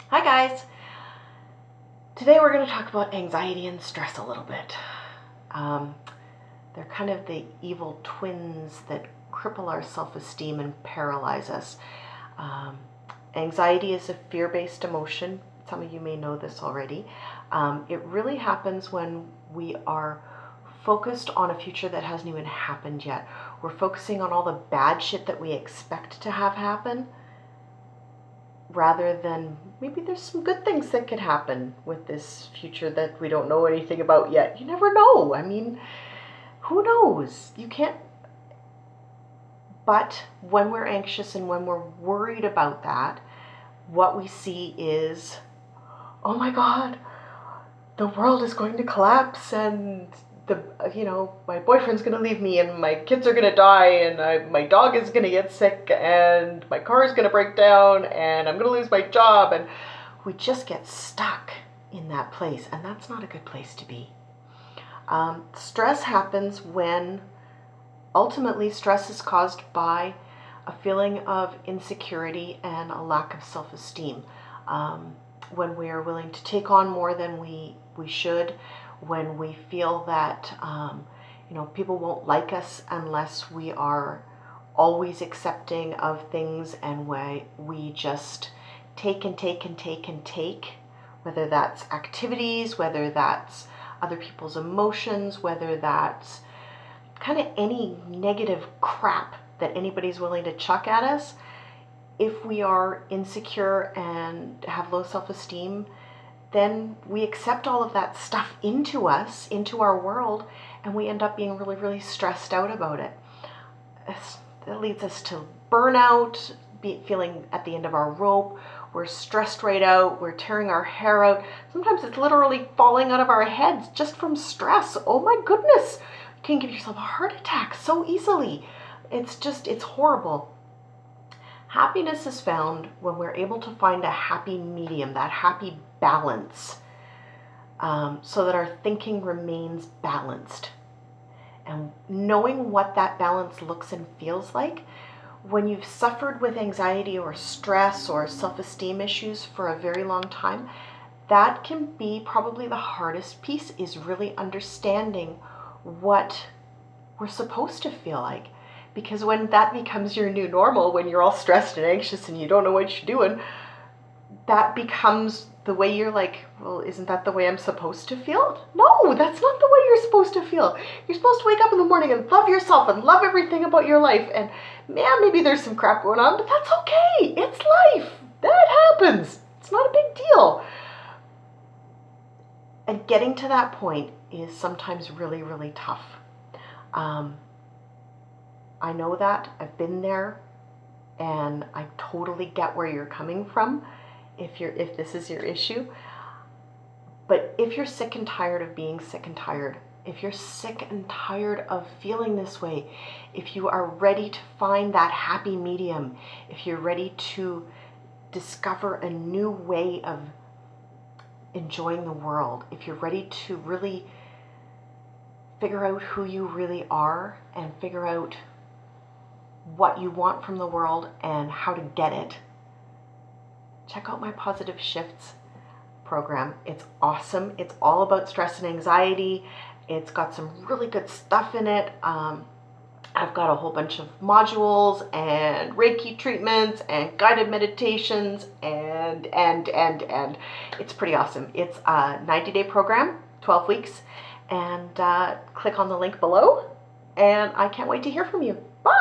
Hi guys! Today we're going to talk about anxiety and stress a little bit. Um, they're kind of the evil twins that cripple our self-esteem and paralyze us. Um, Anxiety is a fear-based emotion. Some of you may know this already. It really happens when we are focused on a future that hasn't even happened yet. We're focusing on all the bad shit that we expect to have happen, rather than maybe there's some good things that could happen with this future that we don't know anything about yet. You never know. I mean, who knows? You can't. But when we're anxious and when we're worried about that, what we see is, oh my God, the world is going to collapse, and my boyfriend's going to leave me, and my kids are going to die, and my dog is going to get sick, and my car is going to break down, and I'm going to lose my job. And we just get stuck in that place, and that's not a good place to be. Stress happens when ultimately stress is caused by a feeling of insecurity and a lack of self-esteem. When we are willing to take on more than we should, when we feel that people won't like us unless we are always accepting of things, and we just take and take and take and take, whether that's activities, whether that's other people's emotions, whether that's kind of any negative crap that anybody's willing to chuck at us. If we are insecure and have low self-esteem, then we accept all of that stuff into us, into our world, and we end up being really, really stressed out about it. That leads us to burnout, feeling at the end of our rope. We're stressed right out. We're tearing our hair out. Sometimes it's literally falling out of our heads just from stress. Oh my goodness. You can give yourself a heart attack so easily. It's horrible. Happiness is found when we're able to find a happy medium, that happy balance, so that our thinking remains balanced. And knowing what that balance looks and feels like, when you've suffered with anxiety or stress or self-esteem issues for a very long time, that can be probably the hardest piece, is really understanding what we're supposed to feel like. Because when that becomes your new normal, when you're all stressed and anxious and you don't know what you're doing, that becomes the way you're like, well, isn't that the way I'm supposed to feel? No, that's not the way you're supposed to feel. You're supposed to wake up in the morning and love yourself and love everything about your life. And man, maybe there's some crap going on, but that's okay. It's life. That happens. It's not a big deal. And getting to that point is sometimes really, really tough. I know that. I've been there, and I totally get where you're coming from if this is your issue. But if you're sick and tired of being sick and tired, if you're sick and tired of feeling this way, if you are ready to find that happy medium, if you're ready to discover a new way of enjoying the world, if you're ready to really figure out who you really are and figure out what you want from the world and how to get it, check out my Positive Shifts program. It's awesome. It's all about stress and anxiety. It's got some really good stuff in it. I've got a whole bunch of modules and Reiki treatments and guided meditations and it's pretty awesome. It's a 90-day program, 12 weeks, and click on the link below, and I can't wait to hear from you. Bye!